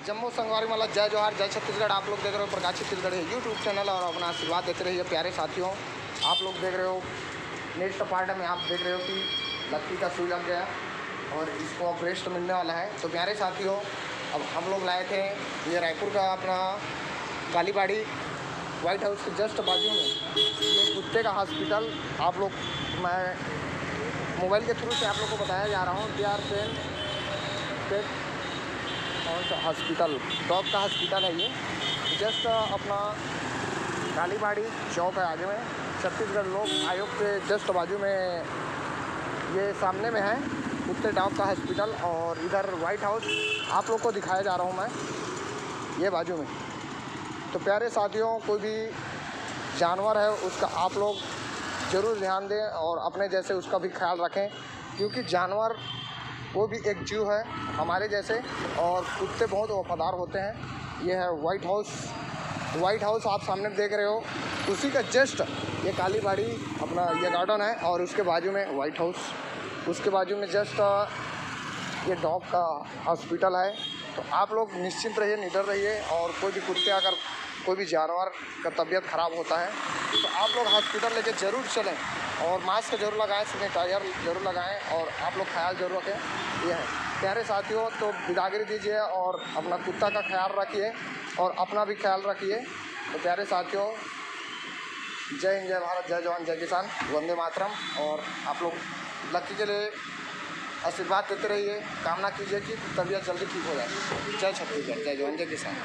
जम्मू संगवारी वाला जय जोहार जय छत्तीसगढ़। आप लोग देख रहे हो प्रकाश छत्तीसगढ़ है यूट्यूब चैनल और अपना आशीर्वाद देते रहिए प्यारे साथियों। आप लोग देख रहे हो नेक्स्ट पार्ट में आप देख रहे हो कि लत्ती का सुई लग गया और इसको अब रेस्ट मिलने वाला है। तो प्यारे साथियों अब हम लोग लाए थे ये रायपुर का अपना कालीबाड़ी वाइट हाउस के जस्ट बाजू में ये कुत्ते का हॉस्पिटल। आप लोग मैं मोबाइल के थ्रू से आप लोग को बताया जा रहा हूँ DR पेट कौन सा हॉस्पिटल डॉग का हॉस्पिटल है ये। जस्ट अपना कालीबाड़ी चौक है आगे में, छत्तीसगढ़ लोक आयोग के जस्ट बाजू में ये सामने में है कुत्ते डॉग का हॉस्पिटल। और इधर वाइट हाउस आप लोग को दिखाया जा रहा हूँ मैं ये बाजू में। तो प्यारे साथियों कोई भी जानवर है उसका आप लोग ज़रूर ध्यान दें और अपने जैसे उसका भी ख्याल रखें, क्योंकि जानवर वो भी एक जीव है हमारे जैसे और कुत्ते बहुत वफादार होते हैं। ये है वाइट हाउस आप सामने देख रहे हो, उसी का जस्ट ये कालीबाड़ी अपना ये गार्डन है और उसके बाजू में वाइट हाउस, उसके बाजू में जस्ट ये डॉग का हॉस्पिटल है। तो आप लोग निश्चिंत रहिए, निडर रहिए और कोई भी कुत्ते अगर कोई भी जानवर का तबीयत ख़राब होता है तो आप लोग हॉस्पिटल लेके ज़रूर चलें और मास्क ज़रूर लगाएं, सैनिटाइजर ज़रूर लगाएं और आप लोग ख्याल ज़रूर रखें। ये है प्यारे साथियों, तो बिदागरी दीजिए और अपना कुत्ता का ख्याल रखिए और अपना भी ख्याल रखिए। तो प्यारे साथियों जय हिंद, जय भारत, जय जवान, जय किसान, वंदे मातरम। और आप लोग लक्की के लिए आशीर्वाद देते रहिए, कामना कीजिए कि तबीयत जल्दी ठीक हो जाए। जय छत्तीसगढ़, जय जवान, जय किसान।